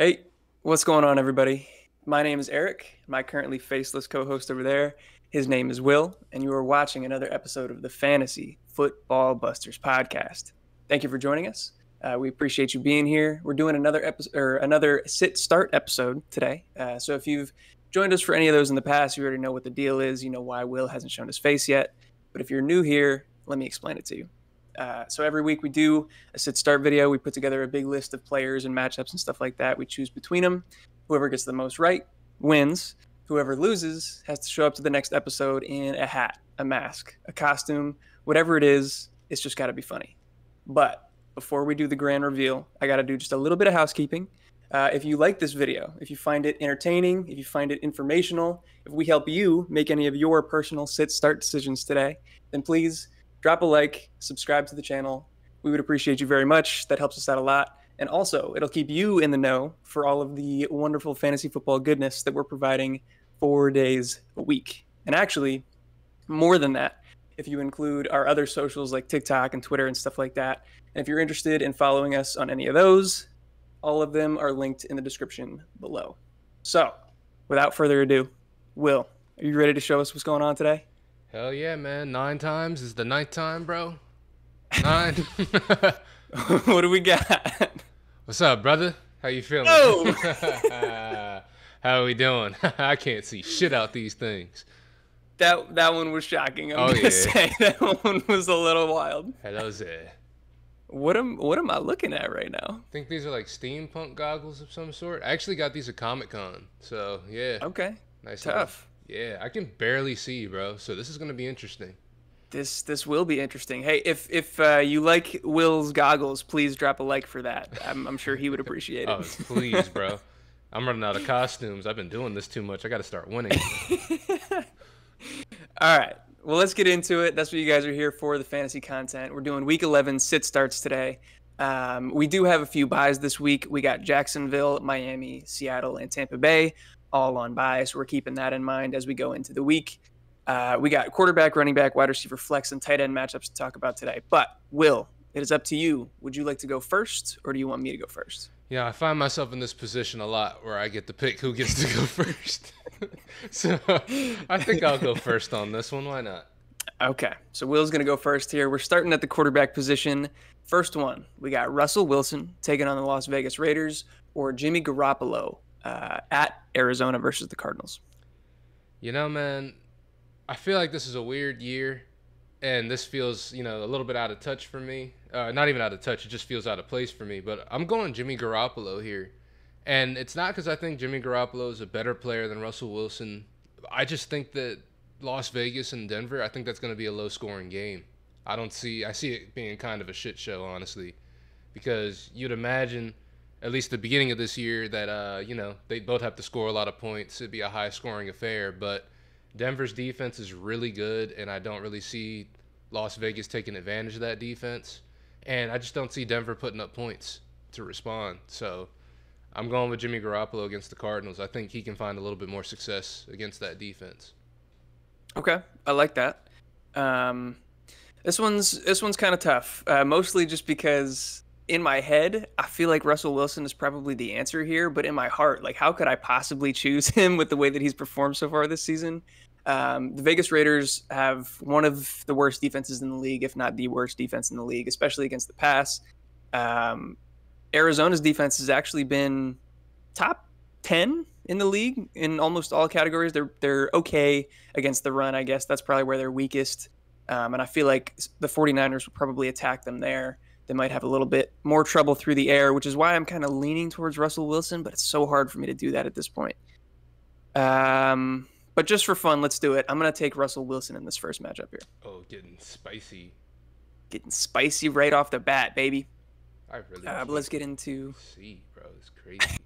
Hey, what's going on, everybody? My name is Eric. My currently faceless co host over there, his name is Will, and you are watching another episode of the Fantasy Football Busters podcast. Thank you for joining us. We appreciate you being here. We're doing another episode or another sit start episode today. So if you've joined us for any of those in the past, you already know what the deal is. You know why Will hasn't shown his face yet. But if you're new here, let me explain it to you. So every week we do a sit start video. We put together a big list of players and matchups and stuff like that. We choose between them. Whoever gets the most right wins. Whoever loses has to show up to the next episode in a hat, a mask, a costume, whatever it is. It's just got to be funny. But before we do the grand reveal, I got to do just a little bit of housekeeping. If you like this video, if you find it entertaining, if you find it informational, if we help you make any of your personal sit start decisions today, then please drop a like, subscribe to the channel. We would appreciate you very much. That helps us out a lot. And also, it'll keep you in the know for all of the wonderful fantasy football goodness that we're providing 4 days a week. And actually, more than that, if you include our other socials like TikTok and Twitter and stuff like that. And if you're interested in following us on any of those, all of them are linked in the description below. So, without further ado, Will, are you ready to show us what's going on today? Hell yeah, man. 9 times is the ninth time, bro. 9. What do we got? What's up, brother? How you feeling? Oh! How are we doing? I can't see shit out these things. That one was shocking. I'm Oh, gonna yeah. say that one was a little wild. Hello there. What am I looking at right now? I think these are like steampunk goggles of some sort. I actually got these at Comic-Con. So, yeah. Okay, Nice. tough. Yeah, I can barely see, bro. So this is going to be interesting. This will be interesting. Hey, if you like Will's goggles, please drop a like for that. I'm sure he would appreciate Oh, it. please, bro. I'm running out of costumes. I've been doing this too much. I got to start winning. All right. Well, let's get into it. That's what you guys are here for, the fantasy content. We're doing week 11 sit starts today. We do have a few buys this week. We got Jacksonville, Miami, Seattle, and Tampa Bay all on bye. So we're keeping that in mind as we go into the week. We got quarterback, running back, wide receiver, flex, and tight end matchups to talk about today. But, Will, it is up to you. Would you like to go first, or do you want me to go first? Yeah, I find myself in this position a lot where I get to pick who gets to go first. So I think I'll go first on this one. Why not? Okay, so Will's going to go first here. We're starting at the quarterback position. First one, we got Russell Wilson taking on the Las Vegas Raiders, or Jimmy Garoppolo at Arizona versus the Cardinals. You know, man, I feel like this is a weird year, and this feels, a little bit out of touch for me. Not even out of touch, it just feels out of place for me. But I'm going Jimmy Garoppolo here. And it's not because I think Jimmy Garoppolo is a better player than Russell Wilson. I just think that Las Vegas and Denver, I think that's going to be a low-scoring game. I see it being kind of a shit show, honestly, because you'd imagine, at least the beginning of this year, that they both have to score a lot of points. It'd be a high-scoring affair, but Denver's defense is really good, and I don't really see Las Vegas taking advantage of that defense, and I just don't see Denver putting up points to respond. So I'm going with Jimmy Garoppolo against the Cardinals. I think he can find a little bit more success against that defense. Okay, I like that. This one's kind of tough, mostly just because in my head I feel like Russell Wilson is probably the answer here, but in my heart, like, how could I possibly choose him with the way that he's performed so far this season? The Vegas Raiders have one of the worst defenses in the league, if not the worst defense in the league, especially against the pass. Arizona's defense has actually been top 10 in the league in almost all categories. They're okay against the run, I guess. That's probably where they're weakest. And I feel like the 49ers will probably attack them there. They might have a little bit more trouble through the air, which is why I'm kind of leaning towards Russell Wilson, but it's so hard for me to do that at this point. But just for fun, let's do it. I'm going to take Russell Wilson in this first matchup here. Oh, getting spicy. Getting spicy right off the bat, baby. I really But let's get into... see, bro. It's crazy.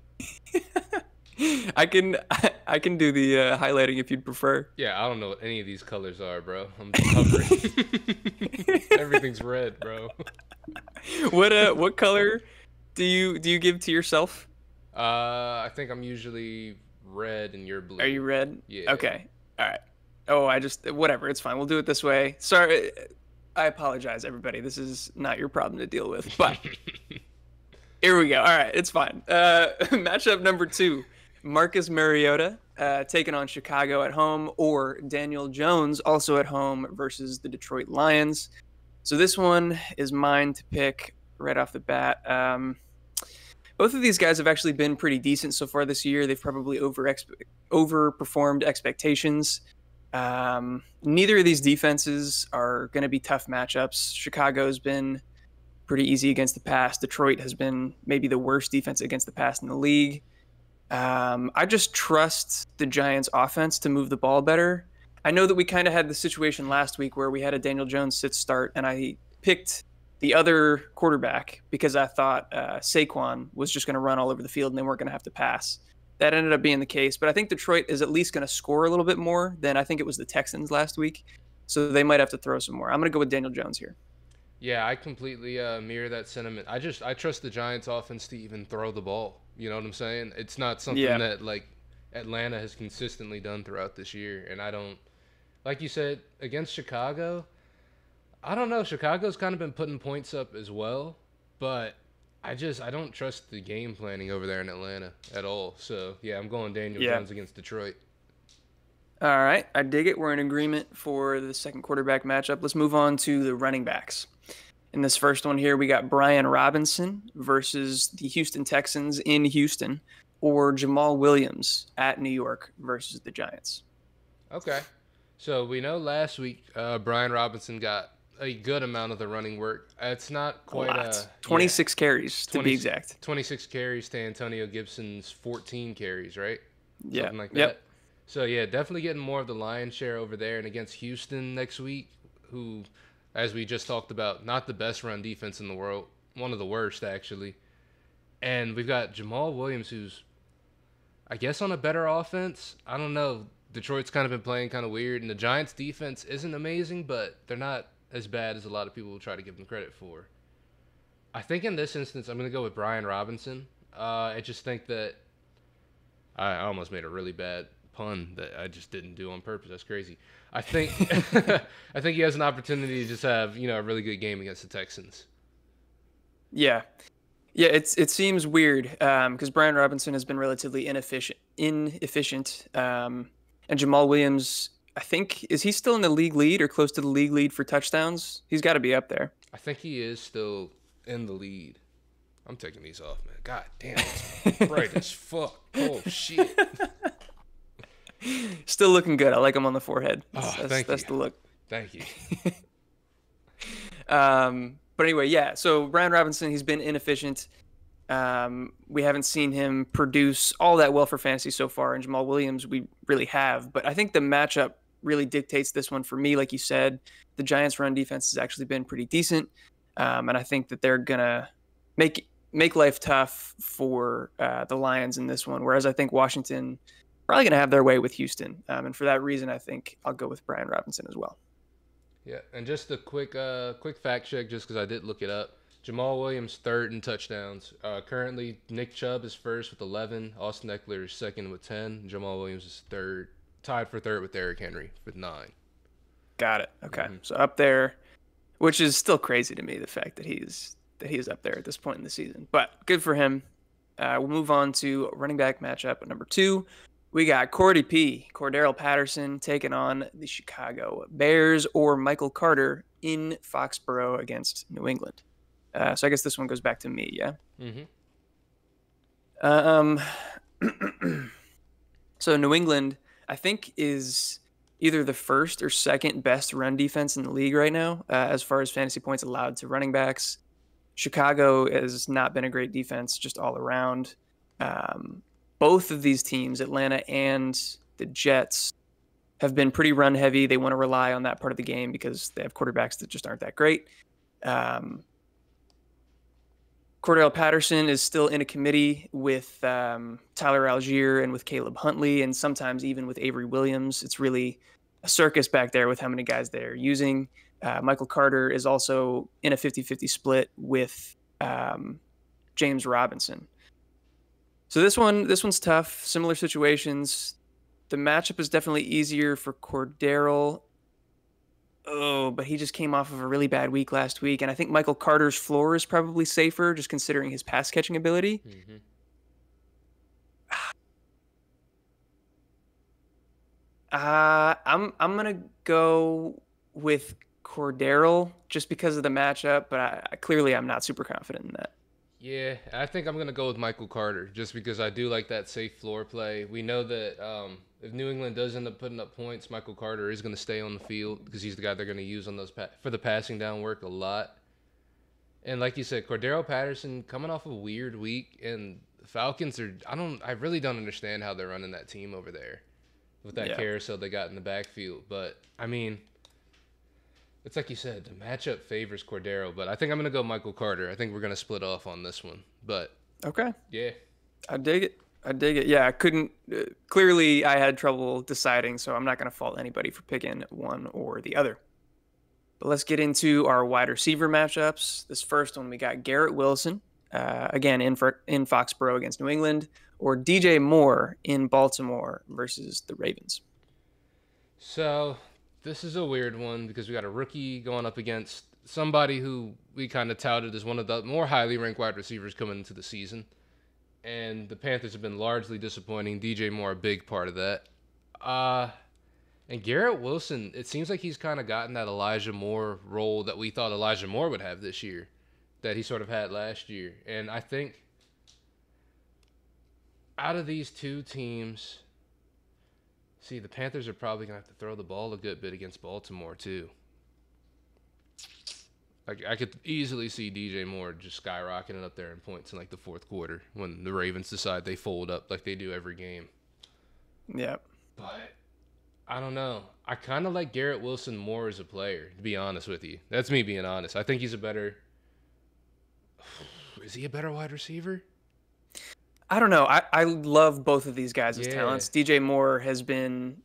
I can do the highlighting if you'd prefer. Yeah, I don't know what any of these colors are, bro. I'm hovering. Everything's red, bro. What color do you give to yourself? I think I'm usually red and you're blue. Are you red? Yeah. Okay. All right. Oh, whatever. It's fine. We'll do it this way. Sorry. I apologize, everybody. This is not your problem to deal with. But Here we go. All right, it's fine. Matchup number 2, Marcus Mariota taking on Chicago at home, or Daniel Jones also at home versus the Detroit Lions. So this one is mine to pick right off the bat. Both of these guys have actually been pretty decent so far this year. They've probably overperformed expectations. Neither of these defenses are going to be tough matchups. Chicago's been pretty easy against the pass. Detroit has been maybe the worst defense against the pass in the league. I just trust the Giants' offense to move the ball better. I know that we kind of had the situation last week where we had a Daniel Jones sit start, and I picked the other quarterback because I thought Saquon was just going to run all over the field and they weren't going to have to pass. That ended up being the case, but I think Detroit is at least going to score a little bit more than I think it was the Texans last week, so they might have to throw some more. I'm going to go with Daniel Jones here. Yeah, I completely mirror that sentiment. I trust the Giants offense to even throw the ball. You know what I'm saying? It's not something Yeah, that like Atlanta has consistently done throughout this year, and I don't like you said against Chicago. I don't know. Chicago's kind of been putting points up as well, but I don't trust the game planning over there in Atlanta at all. So yeah, I'm going Daniel yeah. Jones against Detroit. All right, I dig it. We're in agreement for the second quarterback matchup. Let's move on to the running backs. In this first one here, we got Brian Robinson versus the Houston Texans in Houston, or Jamal Williams at New York versus the Giants. Okay, so we know last week Brian Robinson got a good amount of the running work. It's not A quite lot. yeah 26 carries, to 20 be exact. 26 carries to Antonio Gibson's 14 carries, right? Yeah. Something like that. Yep. So yeah, definitely getting more of the lion's share over there, and against Houston next week, who, as we just talked about, not the best run defense in the world, one of the worst actually. And we've got Jamal Williams, who's I guess on a better offense. I don't know. Detroit's kind of been playing kind of weird, and the Giants' defense isn't amazing, but they're not as bad as a lot of people will try to give them credit for. I think in this instance, I'm going to go with Brian Robinson. I just think that I almost made a really bad pun that I just didn't do on purpose. That's crazy. I think I think he has an opportunity to just have a really good game against the Texans. Yeah. Yeah, it seems weird because Brian Robinson has been relatively inefficient, and Jamal Williams, I think, is he still in the league lead or close to the league lead for touchdowns? He's got to be up there. I think he is still in the lead. I'm taking these off, man. God damn, it's bright as fuck. Oh shit. Still looking good. I like him on the forehead. Thank That's you. the look. Thank you. But anyway, yeah. So Brian Robinson, he's been inefficient. We haven't seen him produce all that well for fantasy so far, and Jamal Williams, we really have. But I think the matchup really dictates this one for me. Like you said, the Giants' run defense has actually been pretty decent, and I think that they're gonna make life tough for the Lions in this one. Whereas I think Washington probably gonna have their way with Houston, and for that reason, I think I'll go with Brian Robinson as well. Yeah, and just a quick fact check, just because I did look it up. Jamal Williams third in touchdowns. Currently, Nick Chubb is first with 11. Austin Eckler is second with 10. Jamal Williams is third, tied for third with Derrick Henry with 9. Got it. Okay, so up there, which is still crazy to me, the fact that he's up there at this point in the season. But good for him. We'll move on to running back matchup at number 2. We got Cordero Patterson taking on the Chicago Bears, or Michael Carter in Foxborough against New England. So I guess this one goes back to me, yeah? Mm-hmm. So New England, I think, is either the first or second best run defense in the league right now, as far as fantasy points allowed to running backs. Chicago has not been a great defense just all around. Both of these teams, Atlanta and the Jets, have been pretty run heavy. They want to rely on that part of the game because they have quarterbacks that just aren't that great. Cordell Patterson is still in a committee with Tyler Algier and with Caleb Huntley, and sometimes even with Avery Williams. It's really a circus back there with how many guys they're using. Michael Carter is also in a 50-50 split with James Robinson. So this one's tough. Similar situations. The matchup is definitely easier for Cordero. Oh, but he just came off of a really bad week last week, and I think Michael Carter's floor is probably safer, just considering his pass catching ability. Hmm. I'm gonna go with Cordero just because of the matchup, but clearly I'm not super confident in that. Yeah, I think I'm gonna go with Michael Carter just because I do like that safe floor play. We know that if New England does end up putting up points, Michael Carter is gonna stay on the field because he's the guy they're gonna use on those for the passing down work a lot. And like you said, Cordero Patterson coming off a weird week, and the Falcons are I really don't understand how they're running that team over there with that Yeah. carousel they got in the backfield. But I mean, it's like you said, the matchup favors Cordero, but I think I'm gonna go Michael Carter. I think we're gonna split off on this one. But Okay. yeah, I dig it. I dig it. Yeah, I couldn't. Clearly, I had trouble deciding, so I'm not going to fault anybody for picking one or the other. But let's get into our wide receiver matchups. This first one, we got Garrett Wilson, again in Foxborough against New England, or DJ Moore in Baltimore versus the Ravens. so this is a weird one because we got a rookie going up against somebody who we kind of touted as one of the more highly ranked wide receivers coming into the season. And the Panthers have been largely disappointing. DJ Moore, a big part of that. Uh, and Garrett Wilson, it seems like he's kind of gotten that Elijah Moore role that we thought Elijah Moore would have this year, that he sort of had last year. And I think out of these two teams, see, the Panthers are probably going to have to throw the ball a good bit against Baltimore, too. Like, I could easily see DJ Moore just skyrocketing up there in points in like the fourth quarter when the Ravens decide they fold up like they do every game. Yeah. But I don't know. I kind of like Garrett Wilson more as a player, to be honest with you. That's me being honest. I think he's a better. Is he a better wide receiver? I don't know. I love both of these guys' Yeah. talents. DJ Moore has been,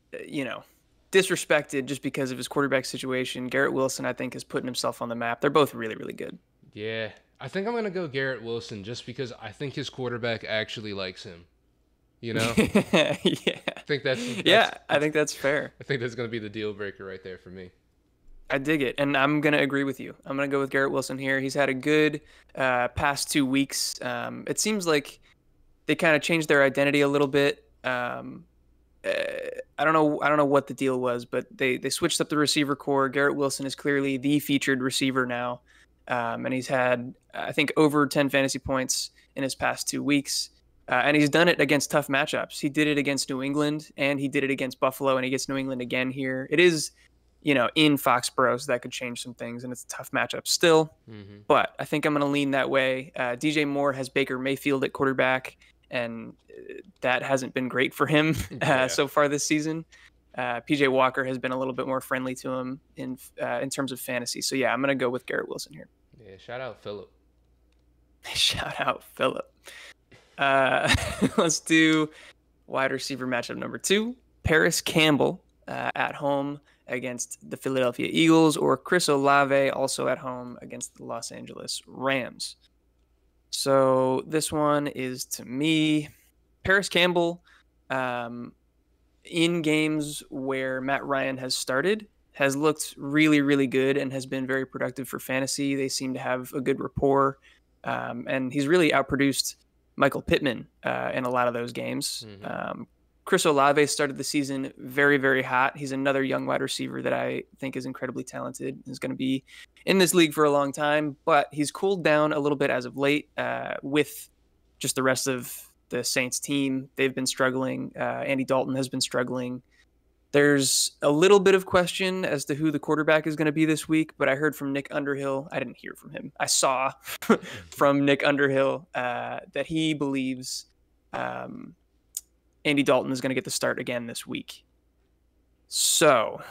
disrespected just because of his quarterback situation. Garrett Wilson, I think, is putting himself on the map. They're both really, really good. Yeah. I think I'm going to go Garrett Wilson just because I think his quarterback actually likes him. You know? Yeah. I think Yeah, I think that's fair. I think that's going to be the deal breaker right there for me. I dig it, and I'm gonna agree with you. I'm gonna go with Garrett Wilson here. He's had a good past 2 weeks. It seems like they kind of changed their identity a little bit. Uh, I don't know. I don't know what the deal was, but they switched up the receiver core. Garrett Wilson is clearly the featured receiver now, and he's had I think over 10 fantasy points in his past 2 weeks. And he's done it against tough matchups. He did it against New England, and he did it against Buffalo, and he gets New England again here. It is, in Foxborough, so that could change some things, and it's a tough matchup still. Hmm. But I think I'm going to lean that way. DJ Moore has Baker Mayfield at quarterback, and that hasn't been great for him Yeah. so far this season. PJ Walker has been a little bit more friendly to him in terms of fantasy. So yeah, I'm going to go with Garrett Wilson here. Yeah. Shout out Phillip. Shout out Phillip. Uh, let's do wide receiver matchup number 2. Paris Campbell at home against the Philadelphia Eagles, or Chris Olave also at home against the Los Angeles Rams. So this one is, to me, Paris Campbell, in games where Matt Ryan has started, has looked really, really good and has been very productive for fantasy. They seem to have a good rapport, and he's really outproduced Michael Pittman in a lot of those games. Hmm. Chris Olave started the season very, very hot. He's another young wide receiver that I think is incredibly talented. Is going to be in this league for a long time, but he's cooled down a little bit as of late with just the rest of the Saints team. They've been struggling. Andy Dalton has been struggling. There's a little bit of question as to who the quarterback is going to be this week, but I heard from Nick Underhill. I didn't hear from him. I saw from Nick Underhill that he believes Andy Dalton is going to get the start again this week. So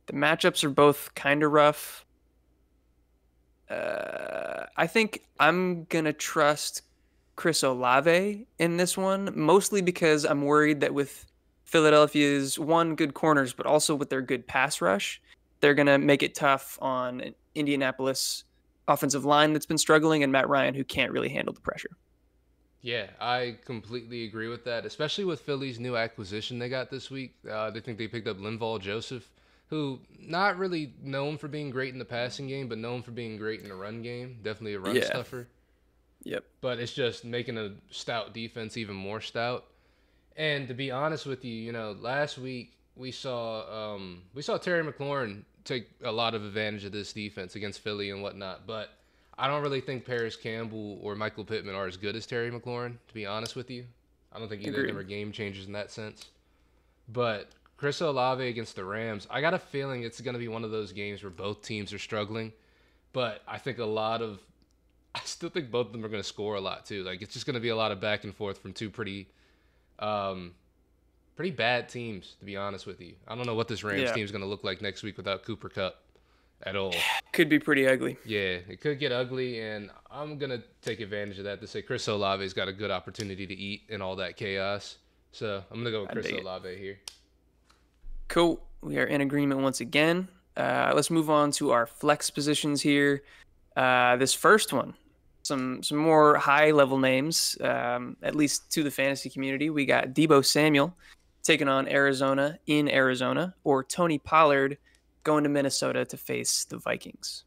the matchups are both kind of rough. I think I'm going to trust Chris Olave in this one, mostly because I'm worried that with Philadelphia's good corners, but also with their good pass rush, they're going to make it tough on Indianapolis offensive line that's been struggling, and Matt Ryan, who can't really handle the pressure. Yeah, I completely agree with that, especially with Philly's new acquisition they got this week. They think they picked up Linval Joseph. who not really known for being great in the passing game, but known for being great in the run game. Definitely a run Yeah. stuffer. Yep. But it's just making a stout defense even more stout. And to be honest with you, last week we saw Terry McLaurin take a lot of advantage of this defense against Philly and whatnot. But I don't really think Paris Campbell or Michael Pittman are as good as Terry McLaurin. To be honest with you, I don't think either of them Agreed. are game changers in that sense. But Chris Olave against the Rams, I got a feeling it's going to be one of those games where both teams are struggling. But I still think both of them are going to score a lot too. Like it's just going to be a lot of back and forth from two um, pretty bad teams, to be honest with you. I don't know what this Rams Yeah. team is going to look like next week without Cooper Cup at all. Could be pretty ugly. Yeah, it could get ugly, and I'm going to take advantage of that to say Chris Olave's got a good opportunity to eat in all that chaos. So I'm going to go with I Chris dig it. Olave here. Cool. We are in agreement once again. Let's move on to our flex positions here. This first one, some more high level names, at least to the fantasy community. We got Deebo Samuel taking on Arizona in Arizona, or Tony Pollard going to Minnesota to face the Vikings.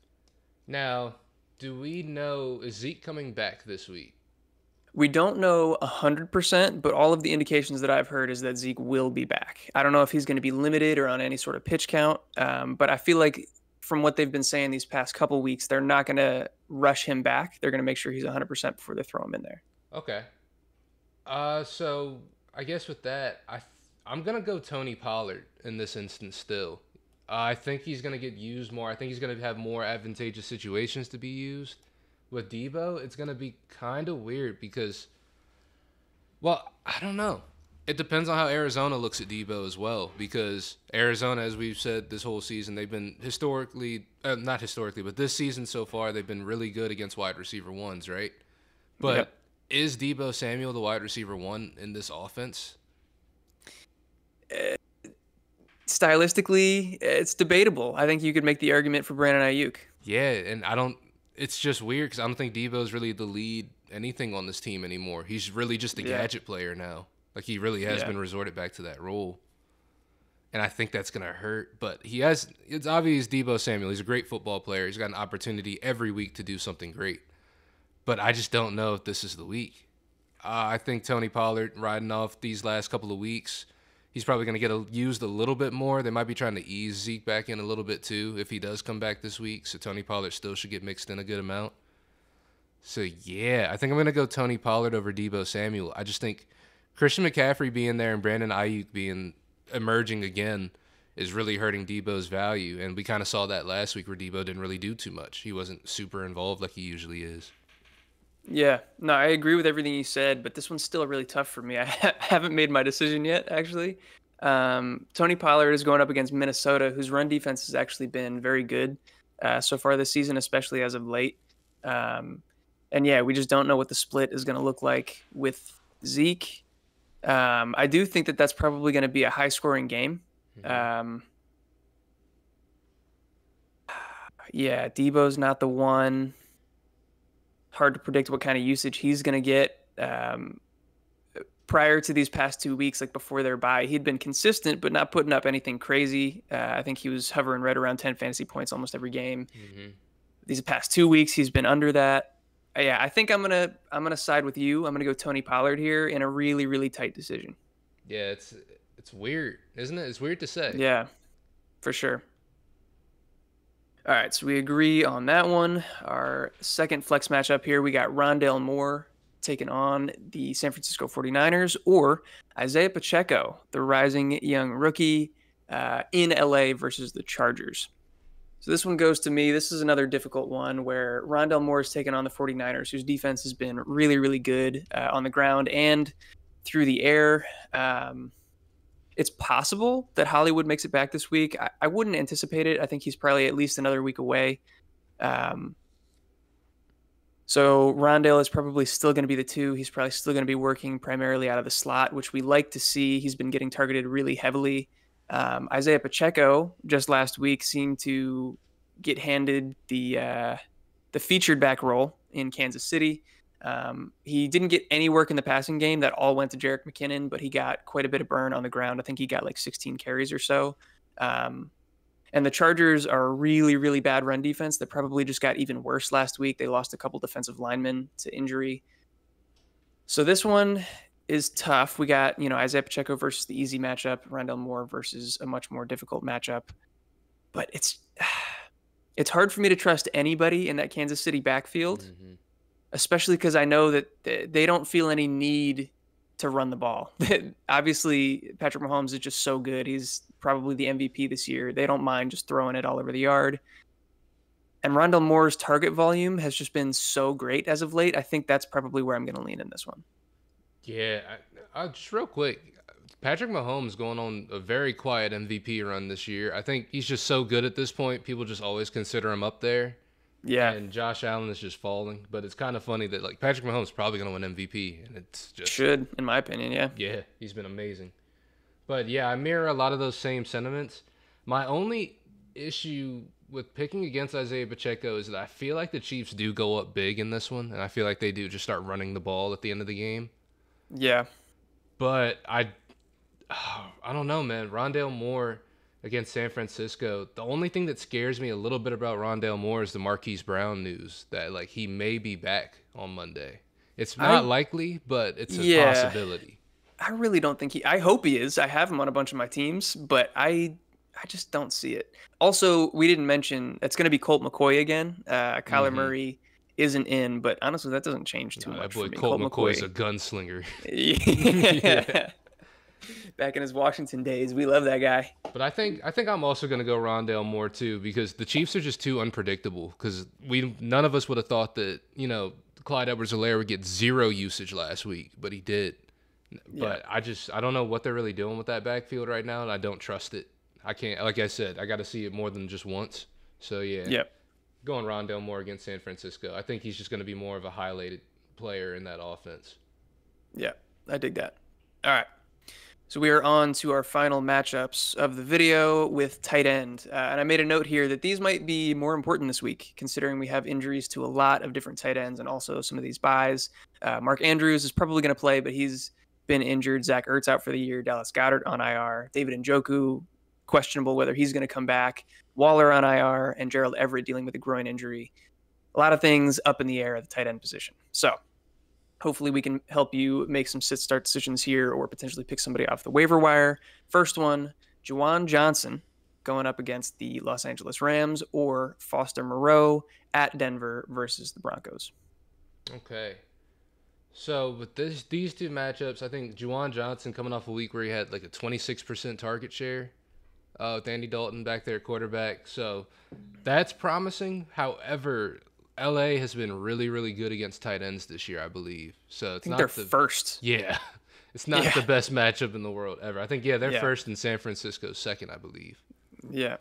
Now, do we know, is Zeke coming back this week? We don't know 100%, but all of the indications that I've heard is that Zeke will be back. I don't know if he's going to be limited or on any sort of pitch count, but I feel like from what they've been saying these past couple weeks, they're not going to rush him back. They're going to make sure he's 100% before they throw him in there. Okay. So I guess with that, I'm gonna go Tony Pollard in this instance still. I think he's gonna get used more. I think he's gonna have more advantageous situations to be used. With Debo, it's gonna be kind of weird because, well, I don't know. It depends on how Arizona looks at Debo as well. Because Arizona, as we've said this whole season, they've been not historically, but this season so far, they've been really good against wide receiver ones, right? But Yep. is Debo Samuel the wide receiver one in this offense? Stylistically, it's debatable. I think you could make the argument for Brandon Ayuk. Yeah, and I don't. It's just weird because I don't think Debo's really the lead anything on this team anymore. He's really just a Yeah. gadget player now. Like he really has Yeah. been resorted back to that role, and I think that's gonna hurt. But he has. It's obvious Debo Samuel. He's a great football player. He's got an opportunity every week to do something great. But I just don't know if this is the week. I think Tony Pollard riding off these last couple of weeks. He's probably going to get used a little bit more. They might be trying to ease Zeke back in a little bit too if he does come back this week. So Tony Pollard still should get mixed in a good amount. So yeah, I think I'm going to go Tony Pollard over Debo Samuel. I just think Christian McCaffrey being there and Brandon Ayuk being emerging again is really hurting Debo's value. And we kind of saw that last week where Debo didn't really do too much. He wasn't super involved like he usually is. Yeah, no, I agree with everything you said, but this one's still really tough for me. I haven't made my decision yet, actually. Tony Pollard is going up against Minnesota, whose run defense has actually been very good so far this season, especially as of late. And yeah, we just don't know what the split is going to look like with Zeke. I do think that that's probably going to be a high-scoring game. Yeah, Debo's not the one. Hard to predict what kind of usage he's going to get. Prior to these past 2 weeks, like before their bye, he'd been consistent, but not putting up anything crazy. I think he was hovering right around 10 fantasy points almost every game. These past 2 weeks, he's been under that. Yeah, I think I'm gonna side with you. I'm gonna go Tony Pollard here in a really, really tight decision. Yeah, it's weird, isn't it? It's weird to say. Yeah, for sure. All right, so we agree on that one. Our second flex matchup here, we got Rondale Moore taking on the San Francisco 49ers, or Isaiah Pacheco, the rising young rookie in LA versus the Chargers. So this one goes to me. This is another difficult one where Rondale Moore is taking on the 49ers, whose defense has been really, really good on the ground and through the air. It's possible that Hollywood makes it back this week. I wouldn't anticipate it. I think he's probably at least another week away. So Rondale is probably still going to be the 2. He's probably still going to be working primarily out of the slot, which we like to see. He's been getting targeted really heavily. Isaiah Pacheco just last week seemed to get handed the featured back role in Kansas City. He didn't get any work in the passing game. That all went to Jerick McKinnon, but he got quite a bit of burn on the ground. I think he got like 16 carries or so. And the Chargers are a really, really bad run defense that probably just got even worse last week. They lost a couple defensive linemen to injury. So this one is tough. We got, Isaiah Pacheco versus the easy matchup, Rondell Moore versus a much more difficult matchup. But it's hard for me to trust anybody in that Kansas City backfield, especially because I know that they don't feel any need to run the ball. Obviously, Patrick Mahomes is just so good. He's probably the MVP this year. They don't mind just throwing it all over the yard. And Rondell Moore's target volume has just been so great as of late. I think that's probably where I'm going to lean in this one. Yeah, just real quick, Patrick Mahomes going on a very quiet MVP run this year. I think he's just so good at this point. People just always consider him up there. Yeah. And Josh Allen is just falling. But it's kind of funny that like Patrick Mahomes is probably going to win MVP, and it's just should, in my opinion, yeah. Yeah, he's been amazing. But yeah, I mirror a lot of those same sentiments. My only issue with picking against Isaiah Pacheco is that I feel like the Chiefs do go up big in this one, and I feel like they do just start running the ball at the end of the game. Yeah. But I don't know, man. Rondale Moore against San Francisco. The only thing that scares me a little bit about Rondale Moore is the Marquise Brown news that like he may be back on Monday. It's not likely, but it's a possibility. I really don't think I hope he is. I have him on a bunch of my teams, but I just don't see it. Also, we didn't mention it's going to be Colt McCoy again. Kyler Murray isn't in, but honestly, that doesn't change too much. That boy for me. Colt McCoy is a gunslinger. Yeah. Back in his Washington days, we love that guy. But I think I'm also going to go Rondale Moore too, because the Chiefs are just too unpredictable. Because none of us would have thought that Clyde Edwards-Helaire would get 0 usage last week, but he did. But yeah. I don't know what they're really doing with that backfield right now, and I don't trust it. I can't, like I said, I got to see it more than just once. So yeah. Yep. Going Rondale Moore against San Francisco. I think he's just going to be more of a highlighted player in that offense. Yeah, I dig that. All right. So we are on to our final matchups of the video with tight end. And I made a note here that these might be more important this week, considering we have injuries to a lot of different tight ends and also some of these buys. Mark Andrews is probably going to play, but he's been injured. Zach Ertz out for the year. Dallas Goedert on IR. David Njoku, questionable whether he's going to come back. Waller on IR, and Gerald Everett dealing with a groin injury. A lot of things up in the air at the tight end position. So hopefully we can help you make some sit-start decisions here or potentially pick somebody off the waiver wire. First one, Juwan Johnson going up against the Los Angeles Rams, or Foster Moreau at Denver versus the Broncos. Okay. So with these two matchups, I think Juwan Johnson coming off a week where he had like a 26% target share with Andy Dalton back there at quarterback. So that's promising. However, LA has been really, really good against tight ends this year, I believe. So it's not they're first. Yeah. It's not the best matchup in the world ever. I think, they're first and San Francisco's second, I believe. Yeah.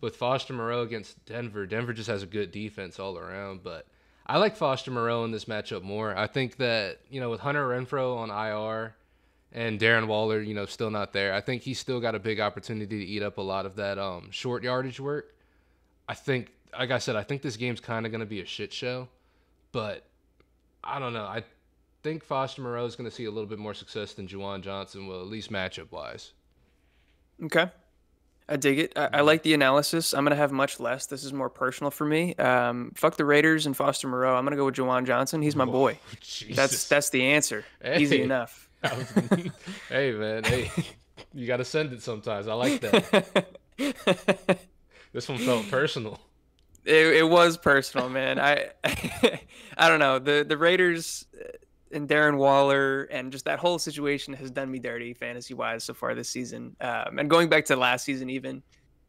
With Foster Moreau against Denver, Denver just has a good defense all around. But I like Foster Moreau in this matchup more. I think that, with Hunter Renfrow on IR and Darren Waller, still not there, I think he's still got a big opportunity to eat up a lot of that short yardage work. I think, like I said, I think this game's kind of going to be a shit show. But I don't know. I think Foster Moreau is going to see a little bit more success than Juwan Johnson will, at least matchup-wise. Okay. I dig it. I like the analysis. I'm going to have much less. This is more personal for me. Fuck the Raiders and Foster Moreau. I'm going to go with Juwan Johnson. He's my boy. That's the answer. Hey. Easy enough. Hey, man. Hey, you got to send it sometimes. I like that. This one felt personal. It was personal, man. I don't know. The Raiders and Darren Waller and just that whole situation has done me dirty fantasy-wise so far this season. And going back to last season even.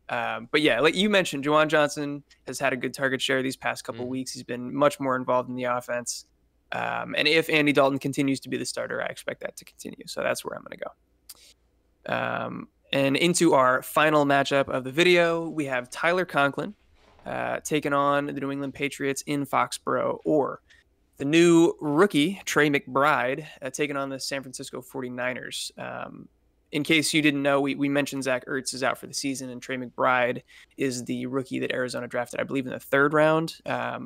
But yeah, like you mentioned, Juwan Johnson has had a good target share these past couple weeks. He's been much more involved in the offense. And if Andy Dalton continues to be the starter, I expect that to continue. So that's where I'm going to go. And into our final matchup of the video, we have Tyler Conklin taking on the New England Patriots in Foxborough, or the new rookie, Trey McBride, taking on the San Francisco 49ers. In case you didn't know, we mentioned Zach Ertz is out for the season, and Trey McBride is the rookie that Arizona drafted, I believe, in the 3rd round.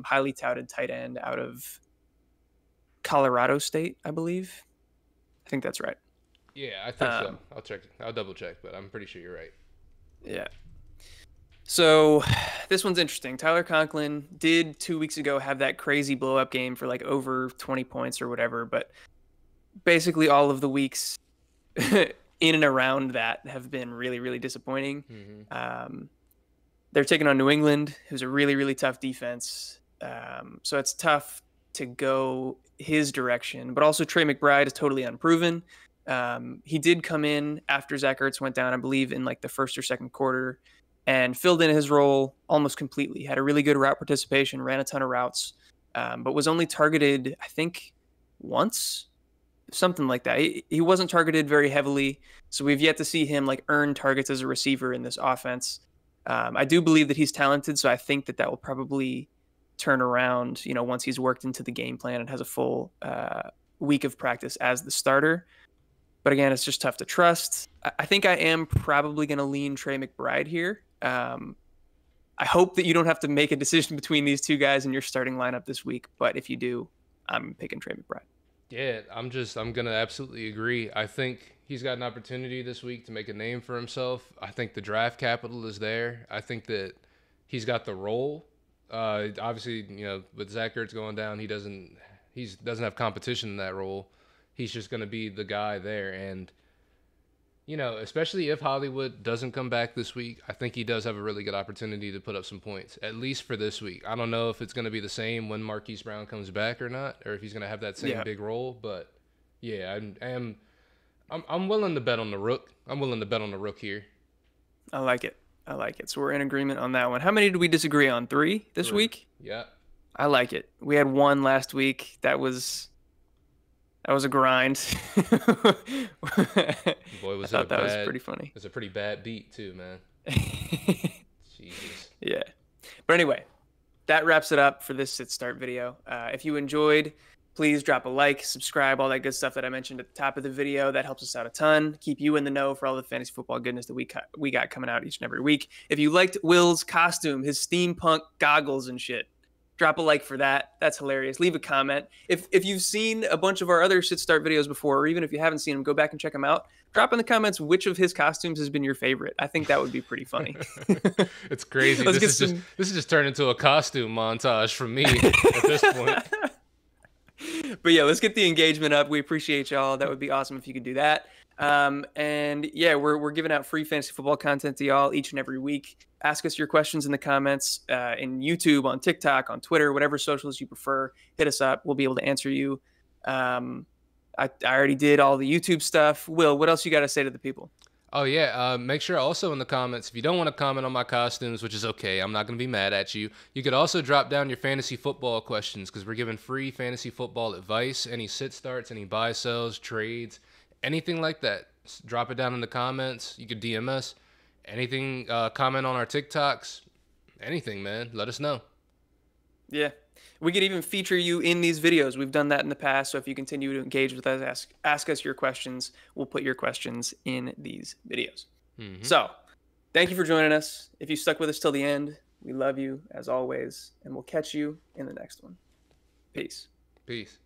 Highly touted tight end out of Colorado State, I believe. I think that's right. Yeah, I think so. I'll double check, but I'm pretty sure you're right. Yeah. So this one's interesting. Tyler Conklin did 2 weeks ago have that crazy blow up game for like over 20 points or whatever, but basically all of the weeks in and around that have been really, really disappointing. Mm-hmm. Um, they're taking on New England, who's a really, really tough defense. So it's tough to go his direction, but also Trey McBride is totally unproven. He did come in after Zach Ertz went down, I believe, in like the first or second quarter, and filled in his role almost completely. Had a really good route participation, ran a ton of routes, but was only targeted, I think, once, something like that. He wasn't targeted very heavily, so we've yet to see him like earn targets as a receiver in this offense. I do believe that he's talented, so I think that that will probably turn around, once he's worked into the game plan and has a full week of practice as the starter. But again, it's just tough to trust. I think I am probably going to lean Trey McBride here. I hope that you don't have to make a decision between these two guys in your starting lineup this week. But if you do, I'm picking Trey McBride. Yeah, I'm gonna absolutely agree. I think he's got an opportunity this week to make a name for himself. I think the draft capital is there. I think that he's got the role. Obviously, with Zach Ertz going down, he doesn't have competition in that role. He's just gonna be the guy there, and especially if Hollywood doesn't come back this week, I think he does have a really good opportunity to put up some points, at least for this week. I don't know if it's going to be the same when Marquise Brown comes back or not, or if he's going to have that same big role. But yeah, I'm willing to bet on the Rook. I'm willing to bet on the Rook here. I like it. So we're in agreement on that one. How many did we disagree on? 3 this 3. week? Yeah. I like it. We had 1 last week. That was a grind. Boy, was I thought that was pretty funny. It was a pretty bad beat too, man. Jesus. Yeah. But anyway, that wraps it up for this sit start video. If you enjoyed, please drop a like, subscribe, all that good stuff that I mentioned at the top of the video. That helps us out a ton. Keep you in the know for all the fantasy football goodness that we got coming out each and every week. If you liked Will's costume, his steampunk goggles and shit, drop a like for that. That's hilarious. Leave a comment. If you've seen a bunch of our other sit start videos before, or even if you haven't seen them, go back and check them out. Drop in the comments which of his costumes has been your favorite. I think that would be pretty funny. It's crazy. This is just turned into a costume montage from me at this point. But yeah, let's get the engagement up. We appreciate y'all. That would be awesome if you could do that. And yeah, we're giving out free fantasy football content to y'all each and every week. Ask us your questions in the comments, in YouTube, on TikTok, on Twitter, whatever socials you prefer. Hit us up. We'll be able to answer you. I already did all the YouTube stuff. Will, what else you got to say to the people? Oh, yeah. Make sure also in the comments, if you don't want to comment on my costumes, which is okay, I'm not going to be mad at you, you could also drop down your fantasy football questions, because we're giving free fantasy football advice, any sit starts, any buy sells, trades, anything like that. Drop it down in the comments. You could DM us. Anything, comment on our TikToks. Anything, man. Let us know. Yeah. We could even feature you in these videos. We've done that in the past. So if you continue to engage with us, ask us your questions. We'll put your questions in these videos. Mm-hmm. So thank you for joining us. If you stuck with us till the end, we love you as always. And we'll catch you in the next one. Peace. Peace.